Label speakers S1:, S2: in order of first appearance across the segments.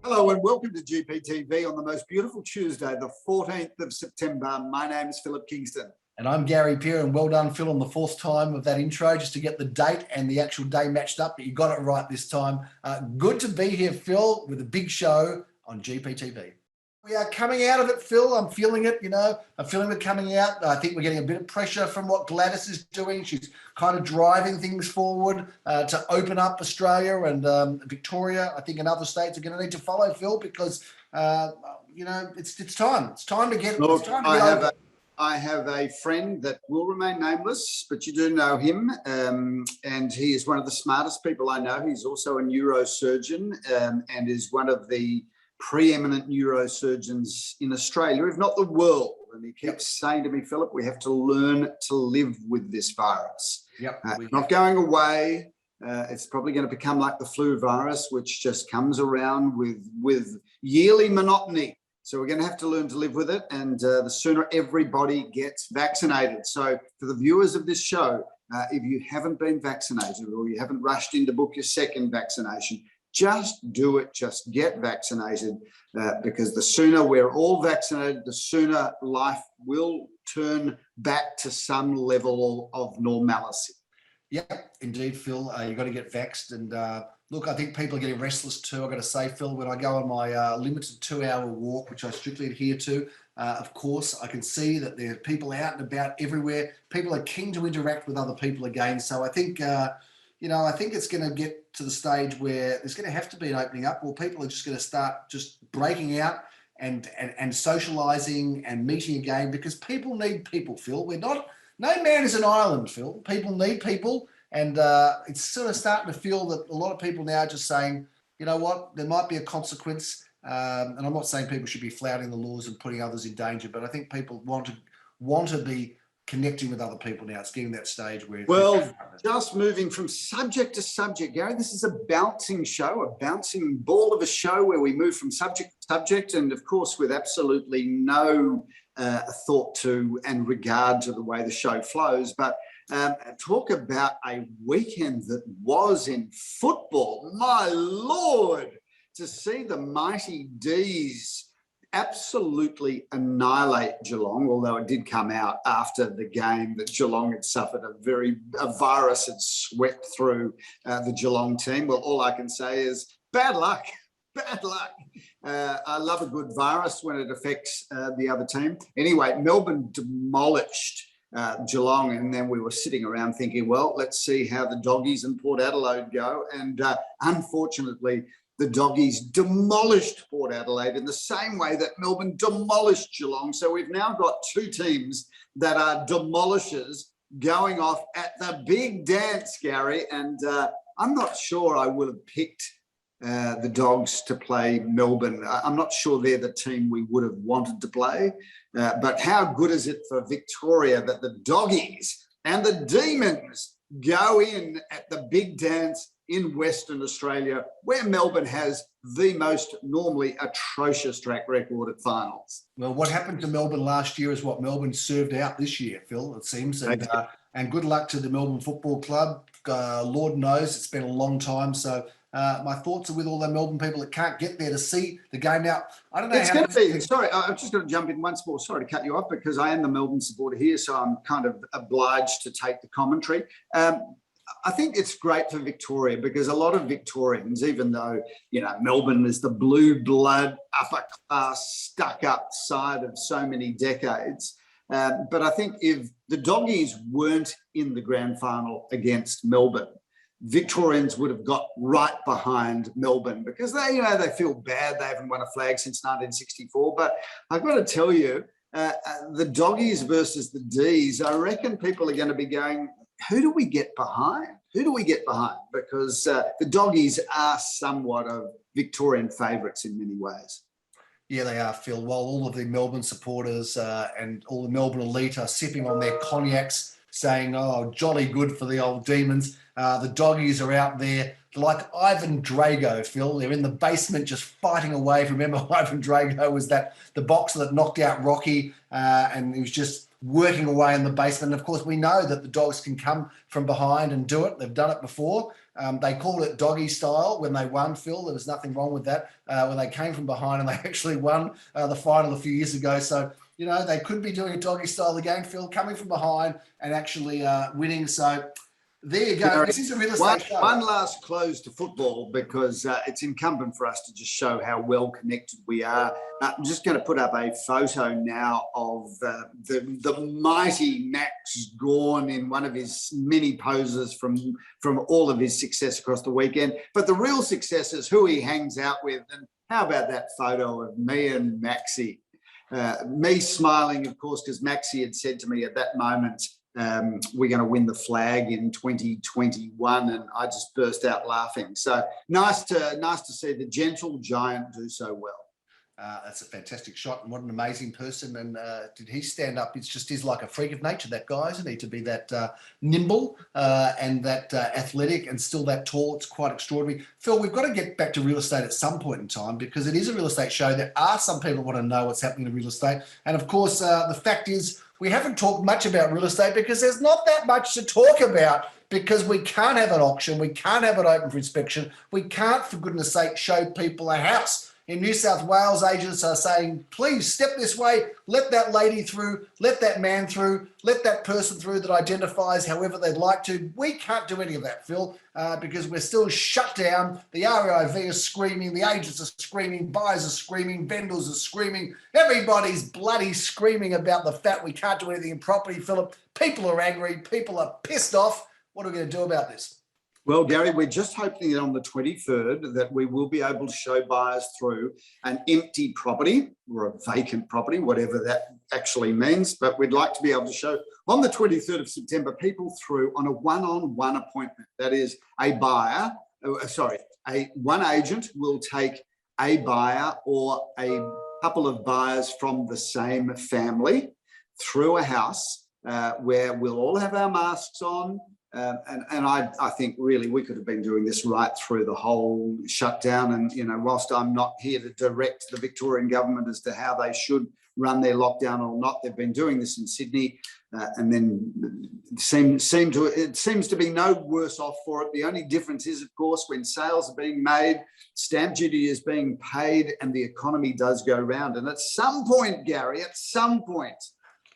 S1: Hello and welcome to GPTV on the most beautiful Tuesday, the 14th of September. My name is Philip Kingston.
S2: And I'm Gary Peer, and well done, Phil, on the fourth time of that intro, just to get the date and the actual day matched up, but you got it right this time. Good to be here, Phil, with a big show on GPTV. We are coming out of it, Phil. I'm feeling it, I'm feeling it coming out. I think we're getting a bit of pressure from what Gladys is doing. She's kind of driving things forward to open up Australia and Victoria. I think and other states are going to need to follow, Phil, because, it's time. It's time to get,
S1: Look,
S2: it's time to get over.
S1: I have a friend that will remain nameless, but you do know him, and he is one of the smartest people I know. He's also a neurosurgeon and is one of the preeminent neurosurgeons in Australia, if not the world. And he keeps saying to me, Philip, we have to learn to live with this virus. It's not going away. It's probably going to become like the flu virus, which just comes around with yearly monotony. So we're going to have to learn to live with it, and the sooner everybody gets vaccinated. So for the viewers of this show, if you haven't been vaccinated or you haven't rushed in to book your second vaccination, just do it. Just get vaccinated, because the sooner we're all vaccinated, the sooner life will turn back to some level of normalcy.
S2: Yeah, indeed, Phil. You've got to get vaxxed. And look, I think people are getting restless too. I've got to say, Phil, when I go on my limited 2-hour walk, which I strictly adhere to, of course, I can see that there are people out and about everywhere. People are keen to interact with other people again. So I think, I think it's going to get to the stage where there's going to have to be an opening up, or people are just going to start just breaking out and socialising and meeting again, because people need people, Phil. No man is an island, Phil. People need people, and it's sort of starting to feel that a lot of people now are just saying, you know what, there might be a consequence, and I'm not saying people should be flouting the laws and putting others in danger, but I think people want to be connecting with other people now. It's getting that stage where...
S1: Well, just moving from subject to subject, Gary, this is a bouncing show, a bouncing ball of a show where we move from subject to subject, and of course with absolutely no thought to and regard to the way the show flows. But talk about a weekend that was in football. My Lord, to see the mighty D's absolutely annihilate Geelong, although it did come out after the game that Geelong had suffered a virus had swept through the Geelong team. Well, all I can say is bad luck. Bad luck. I love a good virus when it affects the other team. Anyway, Melbourne demolished Geelong, and then we were sitting around thinking, well, let's see how the Doggies and Port Adelaide go. And unfortunately, the Doggies demolished Port Adelaide in the same way that Melbourne demolished Geelong. So we've now got two teams that are demolishers going off at the big dance, Gary. And I'm not sure I would have picked the Dogs to play Melbourne. I'm not sure they're the team we would have wanted to play. But how good is it for Victoria that the Doggies and the Demons go in at the big dance in Western Australia, where Melbourne has the most normally atrocious track record at finals?
S2: Well, what happened to Melbourne last year is what Melbourne served out this year, Phil, it seems. And good luck to the Melbourne Football Club. Lord knows it's been a long time. So my thoughts are with all the Melbourne people that can't get there to see the game. Now, I don't know
S1: it's going to be, sorry, I'm just going to jump in once more. Sorry to cut you off, because I am the Melbourne supporter here, so I'm kind of obliged to take the commentary. I think it's great for Victoria, because a lot of Victorians, even though, Melbourne is the blue blood, upper class, stuck up side of so many decades. But I think if the Doggies weren't in the grand final against Melbourne, Victorians would have got right behind Melbourne, because they feel bad. They haven't won a flag since 1964. But I've got to tell you, the Doggies versus the D's, I reckon people are going to be going, who do we get behind? Who do we get behind? Because the Doggies are somewhat of Victorian favourites in many ways.
S2: Yeah, they are, Phil. While all of the Melbourne supporters and all the Melbourne elite are sipping on their cognacs, saying, oh, jolly good for the old Demons, the Doggies are out there like Ivan Drago, Phil. They're in the basement just fighting away. Remember, Ivan Drago was the boxer that knocked out Rocky, and he was just working away in the basement. And of course, we know that the dogs can come from behind and do it. They've done it before. They called it doggy style when they won, Phil. There was nothing wrong with that when they came from behind and they actually won the final a few years ago. So, you know, they could be doing a doggy style again, Phil, coming from behind and actually winning. So there you go. This is a real estate show.
S1: One last close to football, because it's incumbent for us to just show how well connected we are. I'm just going to put up a photo now of the mighty Max Gawn in one of his many poses from all of his success across the weekend. But the real success is who he hangs out with. And how about that photo of me and Maxie? Me smiling, of course, because Maxie had said to me at that moment, we're going to win the flag in 2021, and I just burst out laughing. So nice to see the gentle giant do so well.
S2: That's a fantastic shot, and what an amazing person. And did he stand up? It's just, he's like a freak of nature, that guy, isn't he? To be that nimble and that athletic and still that tall. It's quite extraordinary. Phil, we've got to get back to real estate at some point in time, because it is a real estate show. There are some people who want to know what's happening in real estate. And of course, the fact is, we haven't talked much about real estate because there's not that much to talk about, because we can't have an auction. We can't have it open for inspection. We can't, for goodness sake, show people a house. In New South Wales, agents are saying, please step this way, let that lady through, let that man through, let that person through that identifies however they'd like to. We can't do any of that, Phil, because we're still shut down. The RIV is screaming, the agents are screaming, buyers are screaming, vendors are screaming. Everybody's bloody screaming about the fact we can't do anything in property, Philip. People are angry, people are pissed off. What are we going to do about this?
S1: Well, Gary, we're just hoping that on the 23rd that we will be able to show buyers through an empty property or a vacant property, whatever that actually means. But we'd like to be able to show on the 23rd of September people through on a one-on-one appointment. That is, one agent will take a buyer or a couple of buyers from the same family through a house where we'll all have our masks on. And I think really we could have been doing this right through the whole shutdown. And, you know, whilst I'm not here to direct the Victorian government as to how they should run their lockdown or not, they've been doing this in Sydney, and then it seems to be no worse off for it. The only difference is, of course, when sales are being made, stamp duty is being paid, and the economy does go round. And at some point, Gary,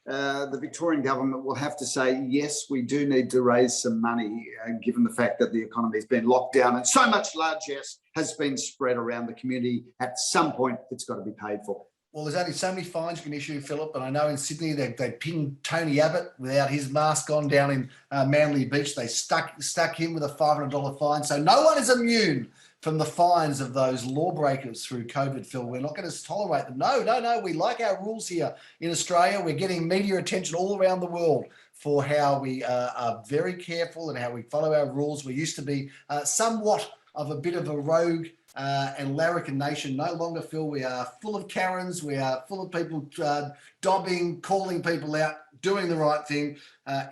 S1: the Victorian government will have to say, yes, we do need to raise some money, given the fact that the economy has been locked down and so much largesse has been spread around the community. At some point, it's got to be paid for.
S2: Well, there's only so many fines you can issue, Philip, and I know in Sydney they pinned Tony Abbott without his mask on down in Manly Beach. They stuck him with a $500 fine. So no one is immune from the fines of those lawbreakers through COVID, Phil. We're not going to tolerate them. No. We like our rules here in Australia. We're getting media attention all around the world for how we are very careful and how we follow our rules. We used to be somewhat of a bit of a rogue and larrikin nation. No longer, Phil. We are full of Karens. We are full of people dobbing, calling people out, doing the right thing.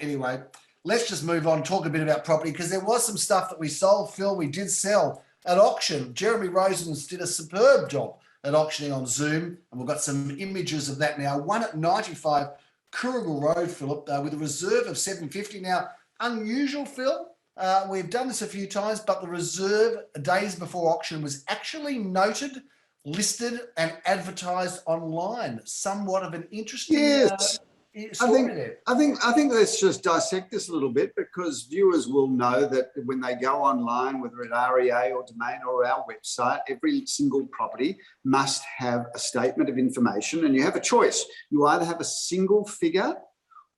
S2: Anyway, let's just move on, talk a bit about property, because there was some stuff that we sold, Phil. We did sell at auction. Jeremy Rosens did a superb job at auctioning on Zoom, and we've got some images of that now. One at 95 Coorigil Road, Philip, with a reserve of 750. Now, unusual, Phil. We've done this a few times, but the reserve days before auction was actually noted, listed, and advertised online. Somewhat of an interesting story there.
S1: I think let's just dissect this a little bit, because viewers will know that when they go online, whether at REA or Domain or our website, every single property must have a statement of information, and you have a choice. You either have a single figure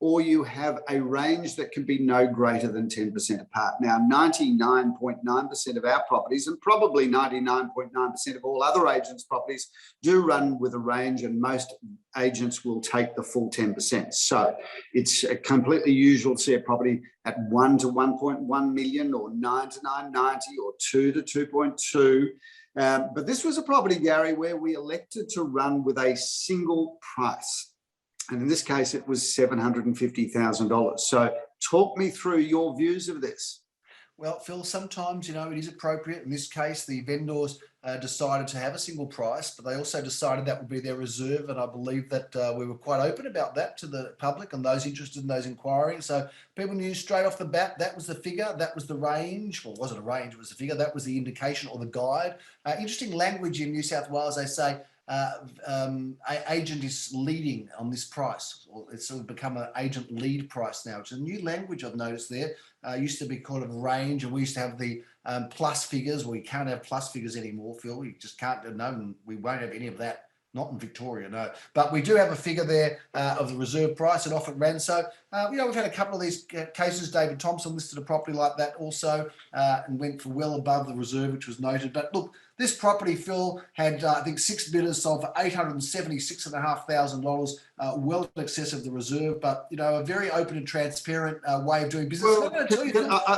S1: or you have a range that can be no greater than 10% apart. Now, 99.9% of our properties, and probably 99.9% of all other agents' properties, do run with a range, and most agents will take the full 10%. So it's completely usual to see a property at 1 to 1.1 million, or 9 to 990, or 2 to 2.2. But this was a property, Gary, where we elected to run with a single price. And in this case, it was $750,000. So talk me through your views of this.
S2: Well, Phil, sometimes, you know, it is appropriate. In this case, the vendors decided to have a single price, but they also decided that would be their reserve. And I believe that we were quite open about that to the public and those interested in those inquiring. So people knew straight off the bat that was the figure, that was the range. Well, wasn't a range, it was the figure, that was the indication or the guide. Interesting language in New South Wales, they say. Agent is leading on this price, or it's sort of become an agent lead price now. It's a new language I've noticed there. Used to be called a range, and we used to have the plus figures. We can't have plus figures anymore, Phil. We just can't. No, we won't have any of that. Not in Victoria, no. But we do have a figure there of the reserve price, and off it ran. So, you know, we've had a couple of these cases. David Thompson listed a property like that also and went for well above the reserve, which was noted. But look, this property, Phil, had, I think, 6 bidders sold for $876,500, well in excess of the reserve. But, you know, a very open and transparent way of doing business.
S1: Well,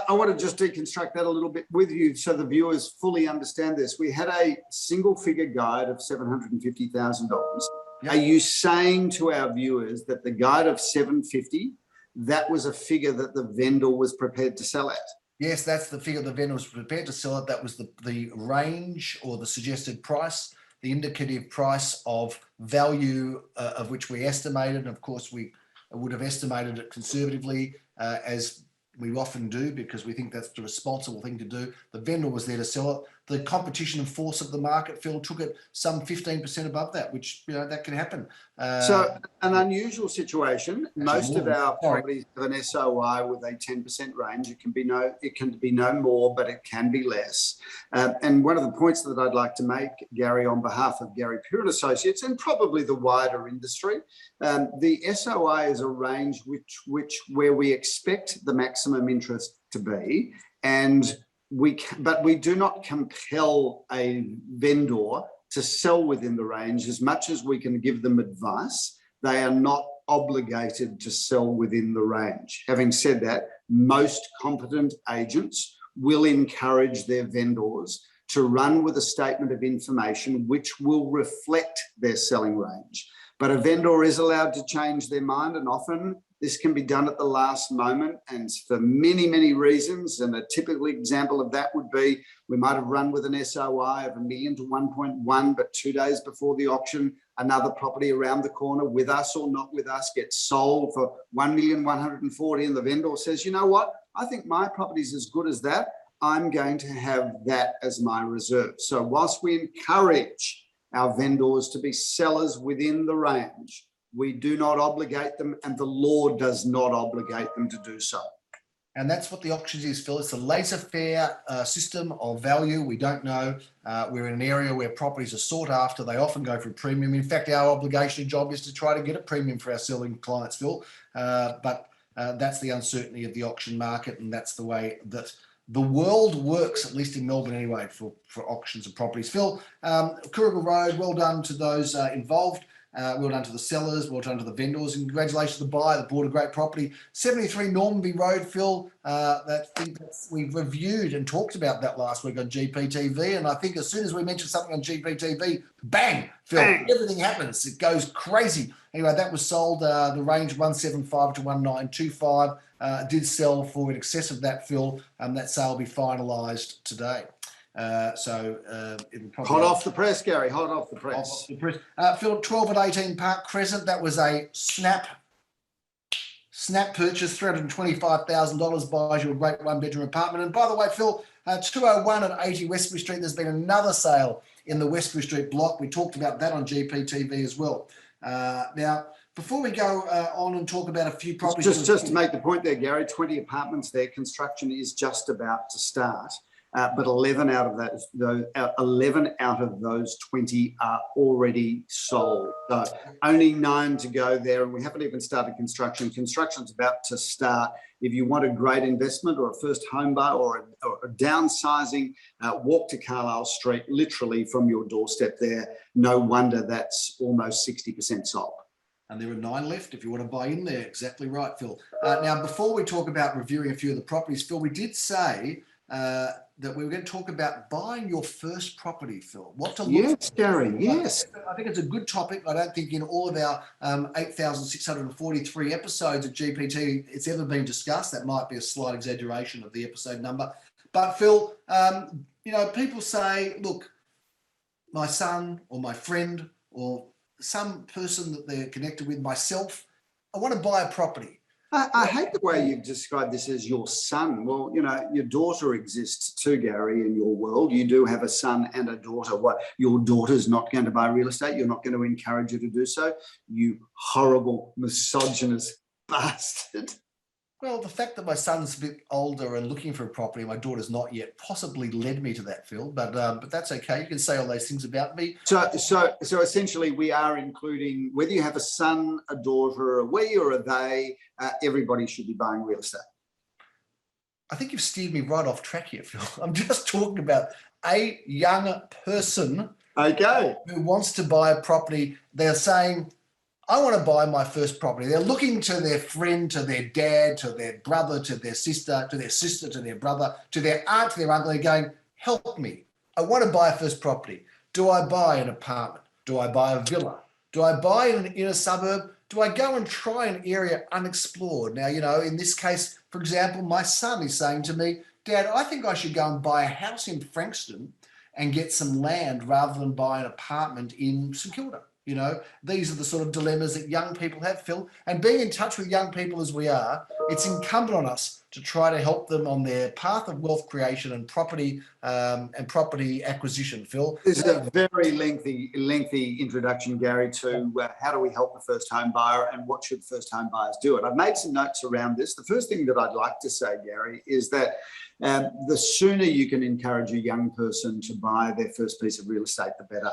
S1: I want to just deconstruct that a little bit with you so the viewers fully understand this. We had a single figure guide of $750,000. Yep. Are you saying to our viewers that the guide of $750,000, that was a figure that the vendor was prepared to sell at?
S2: Yes, that's the figure the vendor was prepared to sell it. That was the range or the suggested price, the indicative price of value of which we estimated. And of course, we would have estimated it conservatively as we often do, because we think that's the responsible thing to do. The vendor was there to sell it. The competition and force of the market, Phil, took it some 15% above that, which, you know, that can happen.
S1: So an unusual situation. Most of our properties have an SOI with a 10% range. It can be no more, but it can be less. And one of the points that I'd like to make, Gary, on behalf of Gary Pure Associates and probably the wider industry, the SOI is a range where we expect the maximum interest to be, and but we do not compel a vendor to sell within the range. As much as we can give them advice, they are not obligated to sell within the range. Having said that, most competent agents will encourage their vendors to run with a statement of information which will reflect their selling range. But a vendor is allowed to change their mind, and often this can be done at the last moment, and for many, many reasons. And a typical example of that would be we might have run with an SOI of $1 million to 1.1, but 2 days before the auction, another property around the corner, with us or not with us, gets sold for $1,140,000, and the vendor says, you know what, I think my property's as good as that. I'm going to have that as my reserve. So whilst we encourage our vendors to be sellers within the range, we do not obligate them, and the law does not obligate them to do so.
S2: And that's what the auctions is, Phil. It's a laissez-faire system of value. We don't know. We're in an area where properties are sought after. They often go for a premium. In fact, our obligation and job is to try to get a premium for our selling clients, Phil. But that's the uncertainty of the auction market, and that's the way that the world works, at least in Melbourne anyway, for auctions of properties. Phil, Coorigil Road, well done to those involved. Well done to the sellers, well done to the vendors, and congratulations to the buyer that bought a great property. 73 Normanby Road, Phil, we've reviewed and talked about that last week on GPTV, and I think as soon as we mention something on GPTV, bang, Phil, everything happens. It goes crazy. Anyway, that was sold, the range 175 to 1925, did sell for in excess of that, Phil, that sale will be finalised today.
S1: Hot off the press, Gary. Hot off the press.
S2: Phil, 12 at 18 Park Crescent. That was a snap purchase. $325,000 buys you a great one-bedroom apartment. And by the way, Phil, 201 at 80 Westbury Street. There's been another sale in the Westbury Street block. We talked about that on GPTV as well. Now, before we go on and talk about a few properties,
S1: just to make the point there, Gary, 20 apartments there. Construction is just about to start. But 11 out of those 20 are already sold. So only 9 to go there, and we haven't even started construction. Construction's about to start. If you want a great investment or a first home buy or a downsizing, walk to Carlisle Street, literally from your doorstep there. No wonder that's almost 60% sold.
S2: And there are 9 left if you want to buy in there. Exactly right, Phil. Now, before we talk about reviewing a few of the properties, Phil, we did say that we were going to talk about buying your first property, Phil. What to look for.
S1: Yes, Gary, yes.
S2: I think it's a good topic. I don't think in all of our 8,643 episodes of GPT it's ever been discussed. That might be a slight exaggeration of the episode number. But Phil, people say, look, my son or my friend or some person that they're connected with, myself, I want to buy a property.
S1: I hate the way you've described this as your son. Well, your daughter exists too, Gary, in your world. You do have a son and a daughter. What, your daughter's not going to buy real estate? You're not going to encourage her to do so? You horrible, misogynist bastard.
S2: Well, the fact that my son's a bit older and looking for a property, my daughter's not yet, possibly led me to that, Phil. But that's okay. You can say all those things about me.
S1: So essentially, we are including whether you have a son, a daughter, a we or a they. Everybody should be buying real estate.
S2: I think you've steered me right off track here, Phil. I'm just talking about a young person,
S1: okay,
S2: who wants to buy a property. They're saying, I want to buy my first property. They're looking to their friend, to their dad, to their brother, to their sister, to their brother, to their aunt, to their uncle, going, help me. I want to buy a first property. Do I buy an apartment? Do I buy a villa? Do I buy in an inner suburb? Do I go and try an area unexplored? Now, in this case, for example, my son is saying to me, Dad, I think I should go and buy a house in Frankston and get some land rather than buy an apartment in St Kilda. These are the sort of dilemmas that young people have, Phil. And being in touch with young people as we are, it's incumbent on us to try to help them on their path of wealth creation and property acquisition, Phil.
S1: This is a very lengthy introduction, Gary, to how do we help the first home buyer and what should first home buyers do it. I've made some notes around this. The first thing that I'd like to say, Gary, is that the sooner you can encourage a young person to buy their first piece of real estate, the better.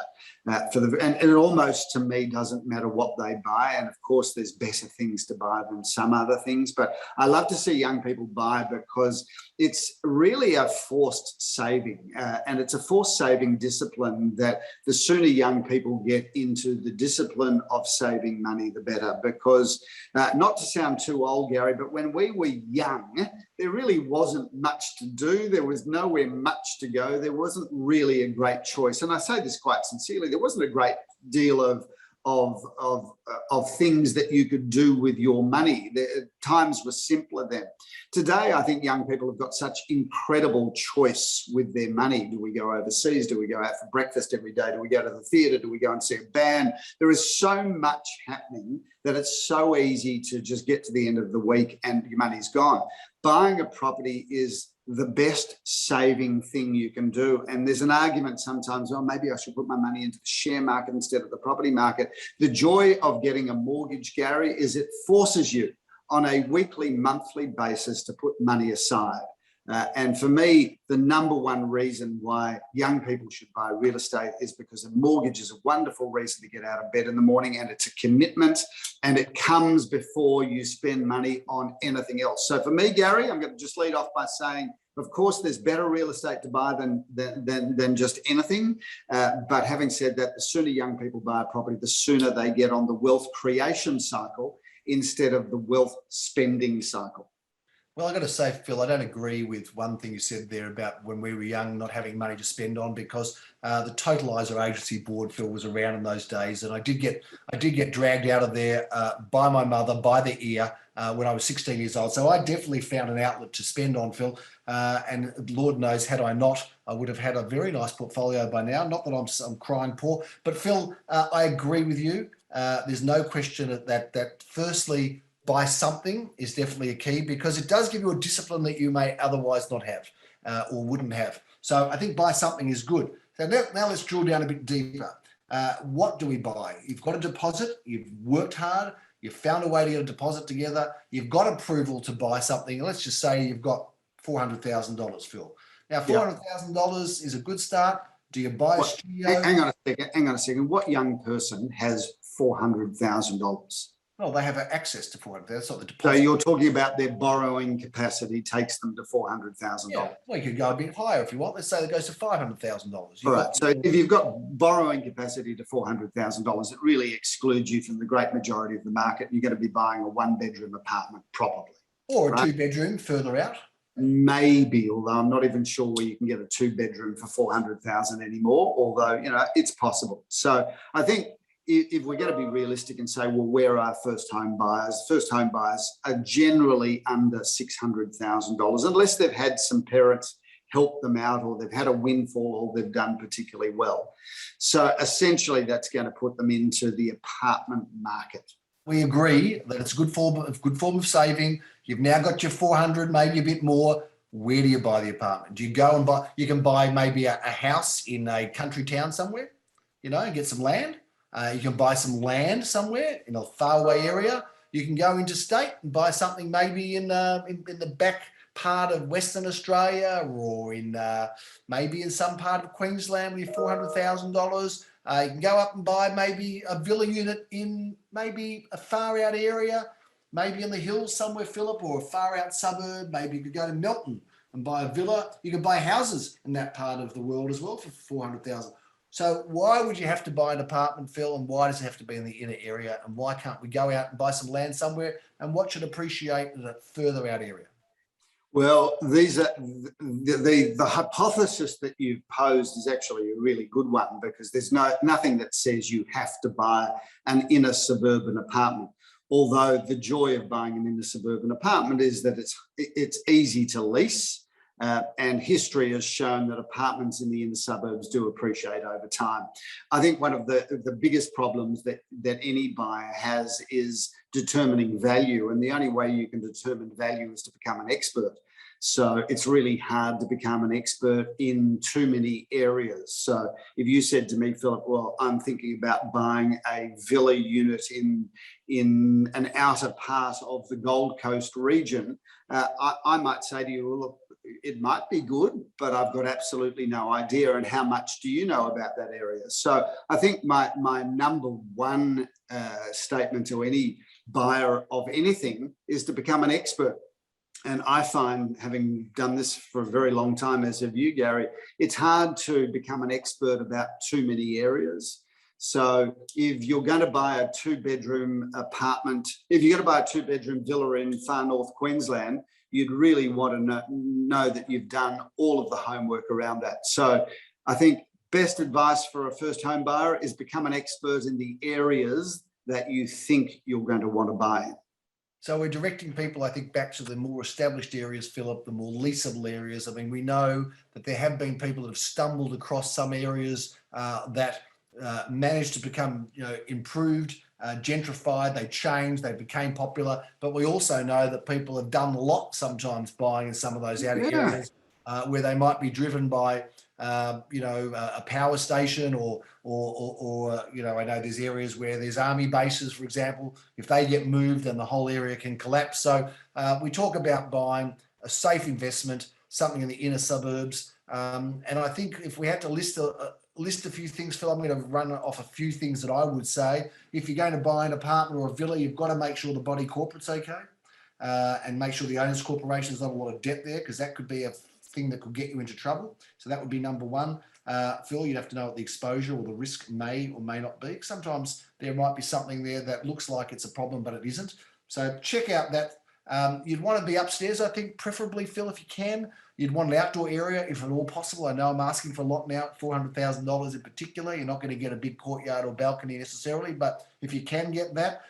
S1: And it almost, to me, doesn't matter what they buy. And of course, there's better things to buy than some other things. But I love to see young people buy because it's really a forced saving. And it's a forced saving discipline that the sooner young people get into the discipline of saving money, the better. Because not to sound too old, Gary, but when we were young, there really wasn't much to do. There was nowhere much to go. There wasn't really a great choice. And I say this quite sincerely, there wasn't a great deal of things that you could do with your money. Times were simpler then. Today, I think young people have got such incredible choice with their money. Do we go overseas? Do we go out for breakfast every day? Do we go to the theatre? Do we go and see a band? There is so much happening that it's so easy to just get to the end of the week and your money's gone. Buying a property is the best saving thing you can do. And there's an argument sometimes, well, maybe I should put my money into the share market instead of the property market. The joy of getting a mortgage, Gary, is it forces you on a weekly, monthly basis to put money aside. And for me, the number one reason why young people should buy real estate is because a mortgage is a wonderful reason to get out of bed in the morning, and it's a commitment, and it comes before you spend money on anything else. So for me, Gary, I'm going to just lead off by saying, of course, there's better real estate to buy than just anything. But having said that, the sooner young people buy a property, the sooner they get on the wealth creation cycle instead of the wealth spending cycle.
S2: Well, I've got to say, Phil, I don't agree with one thing you said there about when we were young not having money to spend on, because the Totaliser Agency Board, Phil, was around in those days, and I did get dragged out of there by my mother by the ear when I was 16 years old. So I definitely found an outlet to spend on, Phil, and Lord knows, had I not, I would have had a very nice portfolio by now. Not that I'm crying poor, but Phil, I agree with you. There's no question that firstly, buy something is definitely a key, because it does give you a discipline that you may otherwise not have or wouldn't have. So I think buy something is good. So now let's drill down a bit deeper. What do we buy? You've got a deposit, you've worked hard, you've found a way to get a deposit together, you've got approval to buy something. Let's just say you've got $400,000, Phil. Now, $400,000 is a good start. Do you buy a studio?
S1: Hang on a second. What young person has $400,000?
S2: Well, they have access to $400,000. That's not the deposit.
S1: So you're talking about their borrowing capacity takes them to $400,000.
S2: Yeah. Well, you could go a bit higher if you want. Let's say that goes to $500,000.
S1: All right. So if you've got borrowing capacity to $400,000, it really excludes you from the great majority of the market. You're going to be buying a one-bedroom apartment, probably.
S2: Or a two-bedroom further out.
S1: Maybe, although I'm not even sure where you can get a two-bedroom for $400,000 anymore, although, it's possible. So I think if we're going to be realistic and say, well, where are first home buyers? First home buyers are generally under $600,000, unless they've had some parents helped them out, or they've had a windfall, or they've done particularly well. So essentially that's going to put them into the apartment market.
S2: We agree that it's a good form of saving. You've now got your 400, maybe a bit more. Where do you buy the apartment? Do you go and buy? You can buy maybe a house in a country town somewhere, and get some land. You can buy some land somewhere in a faraway area. You can go interstate and buy something maybe in the back part of Western Australia, or in maybe in some part of Queensland with $400,000. You can go up and buy maybe a villa unit in maybe a far out area, maybe in the hills somewhere, Philip, or a far out suburb. Maybe you could go to Melton and buy a villa. You can buy houses in that part of the world as well for $400,000. So why would you have to buy an apartment, Phil, and why does it have to be in the inner area? And why can't we go out and buy some land somewhere and watch it appreciate in a further out area?
S1: Well, these are the hypothesis that you've posed is actually a really good one, because there's nothing that says you have to buy an inner suburban apartment. Although the joy of buying an inner suburban apartment is that it's easy to lease, and history has shown that apartments in the inner suburbs do appreciate over time. I think one of the biggest problems that any buyer has is determining value, and the only way you can determine value is to become an expert. So it's really hard to become an expert in too many areas. So if you said to me, Philip, well, I'm thinking about buying a villa unit in an outer part of the Gold Coast region, I might say to you, well, look, it might be good, but I've got absolutely no idea. And how much do you know about that area? So I think my number one statement to any buyer of anything is to become an expert. And I find, having done this for a very long time, as have you, Gary, it's hard to become an expert about too many areas. So if you're going to buy a 2-bedroom apartment, if you're going to buy a 2-bedroom villa in far north Queensland, you'd really want to know that you've done all of the homework around that. So I think best advice for a first home buyer is become an expert in the areas that you think you're going to want to buy in.
S2: So we're directing people, I think, back to the more established areas, Philip, the more leasable areas. I mean, we know that there have been people that have stumbled across some areas that managed to become, improved, gentrified, they changed, they became popular. But we also know that people have done a lot sometimes buying in some of those outer areas where they might be driven by, a power station or I know there's areas where there's army bases, for example. If they get moved, then the whole area can collapse. So we talk about buying a safe investment, something in the inner suburbs. And I think if we had to list a few things, Phil, I'm going to run off a few things that I would say. If you're going to buy an apartment or a villa, you've got to make sure the body corporate's okay, and make sure the owner's corporation's not a lot of debt there, because that could be a thing that could get you into trouble. So that would be number one. Phil, you'd have to know what the exposure or the risk may or may not be. Sometimes there might be something there that looks like it's a problem, but it isn't. So check out that. You'd want to be upstairs, I think, preferably, Phil, if you can. You'd want an outdoor area, if at all possible. I know I'm asking for a lot now, $400,000 in particular. You're not going to get a big courtyard or balcony necessarily, but if you can get that.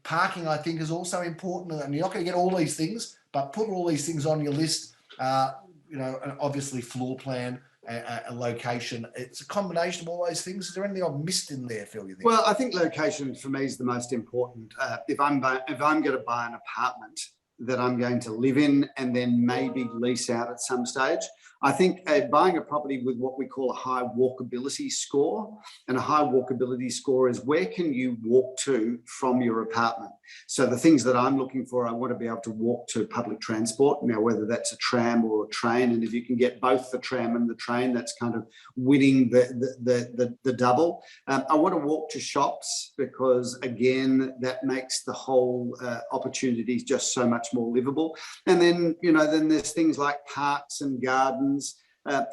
S2: Parking, I think, is also important. And you're not going to get all these things, but put all these things on your list. And obviously floor plan, a location. It's a combination of all those things. Is there anything I've missed in there, Phil, you think?
S1: Well, I think location for me is the most important. If I'm going to buy an apartment that I'm going to live in and then maybe lease out at some stage, I think buying a property with what we call a high walkability score, and a high walkability score is where can you walk to from your apartment. So the things that I'm looking for, I want to be able to walk to public transport. Now, whether that's a tram or a train, and if you can get both the tram and the train, that's kind of winning the double. I want to walk to shops because, again, that makes the whole opportunity just so much more livable. And then, then there's things like parks and gardens.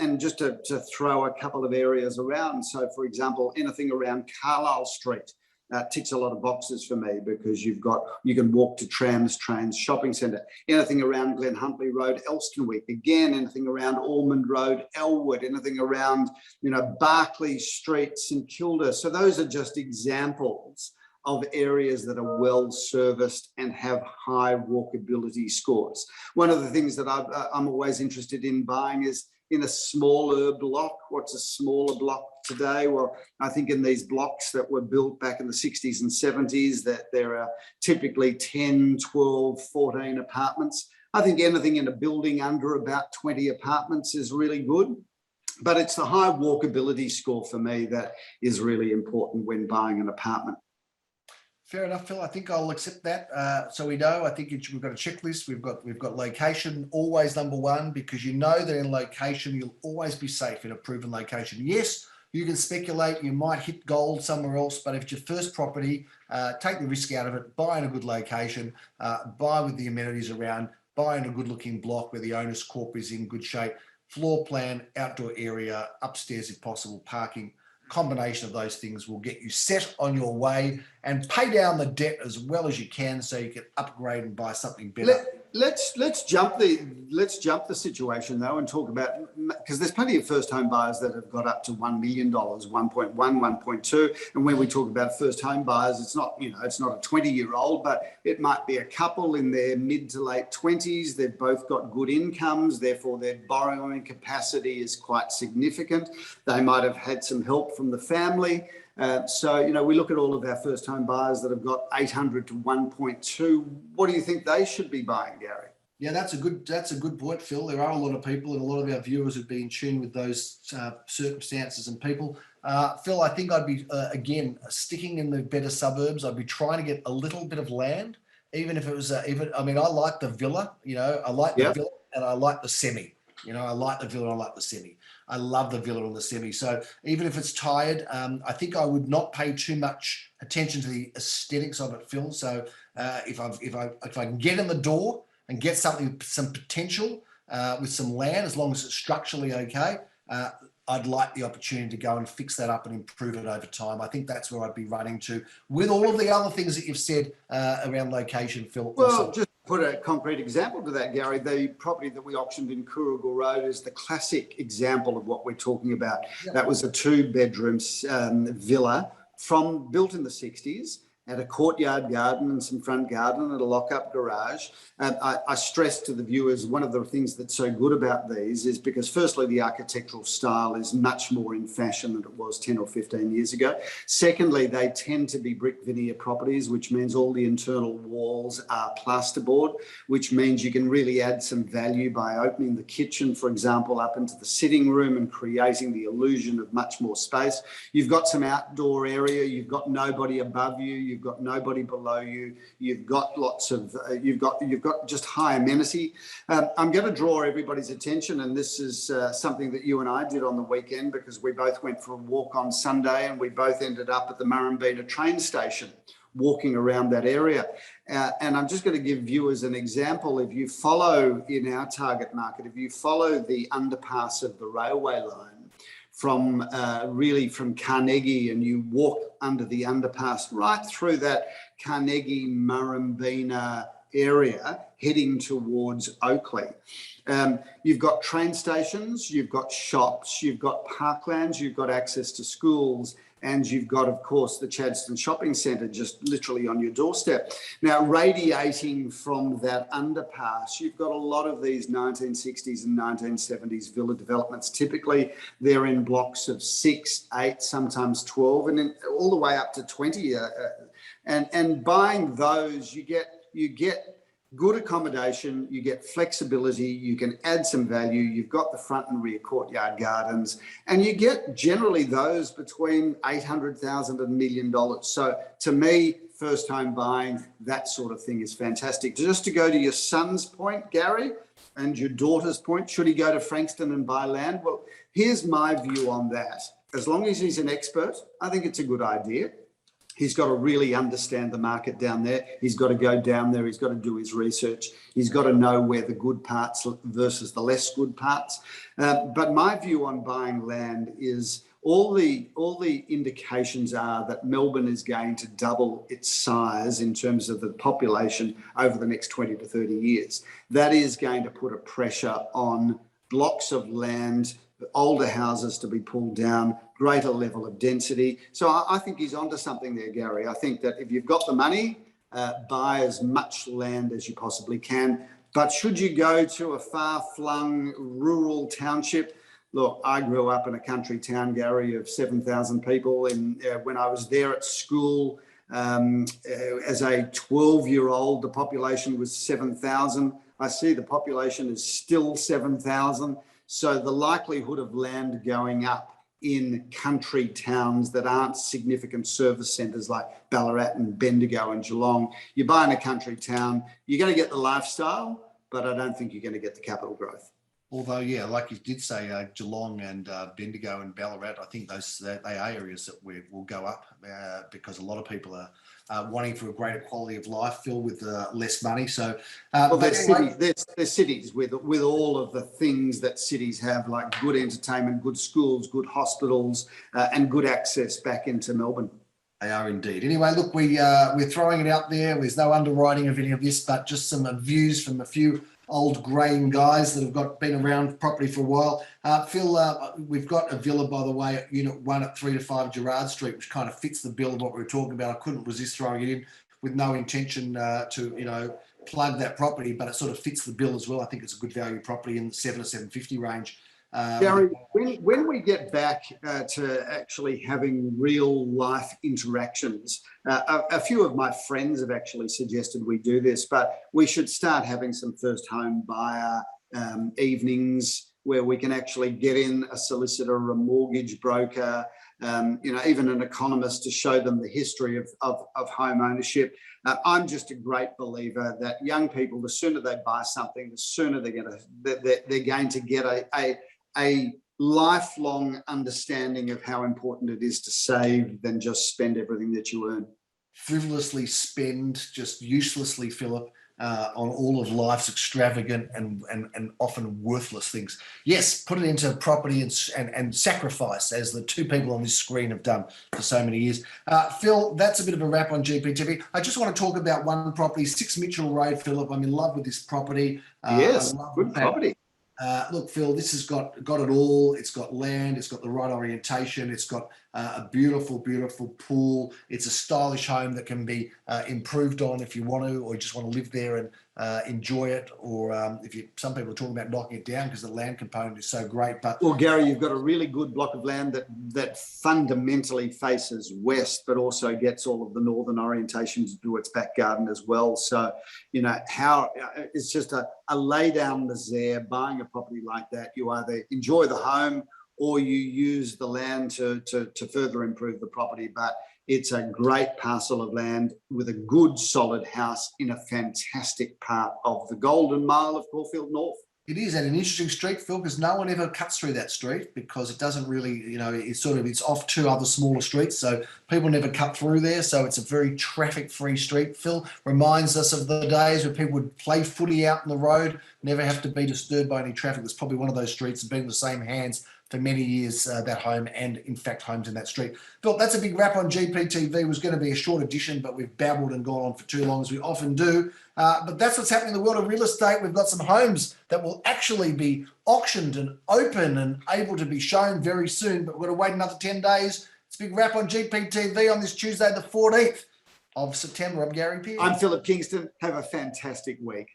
S1: And just to throw a couple of areas around. So, for example, anything around Carlisle Street ticks a lot of boxes for me, because you can walk to trams, trains, shopping centre. Anything around Glen Huntly Road, Elstonwick. Again, anything around Ormond Road, Elwood. Anything around, Barclay Street, St Kilda. So those are just examples of areas that are well serviced and have high walkability scores. One of the things that I'm always interested in buying is in a smaller block. What's a smaller block today? Well, I think in these blocks that were built back in the 60s and 70s, that there are typically 10, 12, 14 apartments. I think anything in a building under about 20 apartments is really good. But it's the high walkability score for me that is really important when buying an apartment.
S2: Fair enough, Phil. I think I'll accept that. So we know. I think we've got a checklist. We've got location always number one, because you know that in location you'll always be safe in a proven location. Yes, you can speculate. You might hit gold somewhere else, but if it's your first property, take the risk out of it. Buy in a good location. Buy with the amenities around. Buy in a good-looking block where the owner's corp is in good shape. Floor plan, outdoor area, upstairs if possible, parking. Combination of those things will get you set on your way and pay down the debt as well as you can, so you can upgrade and buy something better.
S1: Let's jump the situation though and talk about, because there's plenty of first home buyers that have got up to $1 million, 1.1, 1.2, and when we talk about first home buyers, it's not it's not a 20-year-old, but it might be a couple in their mid to late 20s. They've both got good incomes, therefore their borrowing capacity is quite significant. They might have had some help from the family. So we look at all of our first home buyers that have got 800 to 1.2. What do you think they should be buying, Gary?
S2: Yeah, that's a good point, Phil. There are a lot of people, and a lot of our viewers would be in tune with those circumstances and people. Phil, I think I'd be again sticking in the better suburbs. I'd be trying to get a little bit of land, even if it was I like the villa. I like the villa and I like the semi. I like the villa and I like the semi. I love the villa and the semi. So even if it's tired, I think I would not pay too much attention to the aesthetics of it, Phil. So if I can get in the door and get some potential with some land, as long as it's structurally okay, I'd like the opportunity to go and fix that up and improve it over time. I think that's where I'd be running to, with all of the other things that you've said around location, Phil.
S1: Well,
S2: also.
S1: just put a concrete example to that, Gary. The property that we auctioned in Coorigil Road is the classic example of what we're talking about. Yeah. That was a 2-bedroom villa built in the 60s. Had a courtyard garden and some front garden and a lock-up garage. I stress to the viewers, one of the things that's so good about these is because firstly, the architectural style is much more in fashion than it was 10 or 15 years ago. Secondly, they tend to be brick veneer properties, which means all the internal walls are plasterboard, which means you can really add some value by opening the kitchen, for example, up into the sitting room and creating the illusion of much more space. You've got some outdoor area, you've got nobody above you, you've got nobody below you, you've got lots of you've got just high amenity. I'm going to draw everybody's attention, and this is something that you and I did on the weekend, because we both went for a walk on Sunday and we both ended up at the Normanby train station walking around that area. And I'm just going to give viewers an example. If you follow in our target market, if you follow the underpass of the railway line from Carnegie, and you walk under the underpass right through that Carnegie Murrumbeena area heading towards Oakley. You've got train stations, you've got shops, you've got parklands, you've got access to schools, and you've got, of course, the Chadstone Shopping Centre just literally on your doorstep. Now, radiating from that underpass, you've got a lot of these 1960s and 1970s villa developments. Typically, they're in blocks of 6, 8, sometimes 12, and then all the way up to 20. And buying those, you get good accommodation, you get flexibility, you can add some value, you've got the front and rear courtyard gardens, and you get generally those between $800,000 and $1 million. So to me, first home buying, that sort of thing is fantastic. Just to go to your son's point, Gary, and your daughter's point, should he go to Frankston and buy land? Well, here's my view on that. As long as he's an expert, I think it's a good idea. He's got to really understand the market down there. He's got to go down there. He's got to do his research. He's got to know where the good parts versus the less good parts. But my view on buying land is all the indications are that Melbourne is going to double its size in terms of the population over the next 20 to 30 years. That is going to put a pressure on blocks of land, older houses to be pulled down, greater level of density. So I think he's onto something there, Gary. I think that if you've got the money, buy as much land as you possibly can. But should you go to a far-flung rural township, look, I grew up in a country town, Gary, of 7,000 people. And when I was there at school, as a 12-year-old, the population was 7,000. I see the population is still 7,000. So the likelihood of land going up in country towns that aren't significant service centres like Ballarat and Bendigo and Geelong, you buy in a country town, you're going to get the lifestyle, but I don't think you're going to get the capital growth.
S2: Although, yeah, like you did say, Geelong and Bendigo and Ballarat, I think they are areas that will go up because a lot of people are wanting for a greater quality of life, Phil, with less money. So,
S1: well, there's cities with all of the things that cities have, like good entertainment, good schools, good hospitals, and good access back into Melbourne.
S2: They are indeed. Anyway, look, we're throwing it out there. There's no underwriting of any of this, but just some views from a few old greying guys that have been around property for a while. Phil, we've got a villa, by the way, at Unit 1 at 3 to 5 Gerard Street, which kind of fits the bill of what we were talking about. I couldn't resist throwing it in with no intention to, plug that property, but it sort of fits the bill as well. I think it's a good value property in the 7 to 750 range.
S1: Gary, when we get back to actually having real life interactions, a few of my friends have actually suggested we do this, but we should start having some first home buyer evenings where we can actually get in a solicitor or a mortgage broker, even an economist to show them the history of home ownership. I'm just a great believer that young people, the sooner they buy something, the sooner they're going to get a lifelong understanding of how important it is to save than just spend everything that you earn.
S2: Frivolously spend, just uselessly, Philip, on all of life's extravagant and often worthless things. Yes, put it into property and sacrifice, as the two people on this screen have done for so many years. Phil, that's a bit of a wrap on GPTV. I just want to talk about one property, 6 Mitchell Road, Philip. I'm in love with this property.
S1: Yes, good property.
S2: Look, Phil, this has got it all. It's got land. It's got the right orientation. It's got a beautiful, beautiful pool. It's a stylish home that can be improved on if you want to, or you just want to live there and enjoy it. Or some people are talking about knocking it down because the land component is so great. But
S1: well, Gary, you've got a really good block of land that fundamentally faces west, but also gets all of the northern orientation to do its back garden as well. So, how it's just a lay down misère buying a property like that. You either enjoy the home or you use the land to further improve the property. But it's a great parcel of land with a good solid house in a fantastic part of the Golden Mile of Caulfield North.
S2: It is, and an interesting street, Phil, because no one ever cuts through that street because it doesn't really, it's off two other smaller streets, so people never cut through there. So it's a very traffic-free street. Phil, reminds us of the days where people would play footy out in the road, never have to be disturbed by any traffic. It's probably one of those streets that's been in the same hands for many years, that home, and in fact homes in that street. Phil, that's a big wrap on GPTV. It was going to be a short edition, but we've babbled and gone on for too long, as we often do. But that's what's happening in the world of real estate. We've got some homes that will actually be auctioned and open and able to be shown very soon, but we're going to wait another 10 days. It's a big wrap on GPTV on this Tuesday, the 14th of September. I'm Gary Pearce.
S1: I'm Philip Kingston. Have a fantastic week.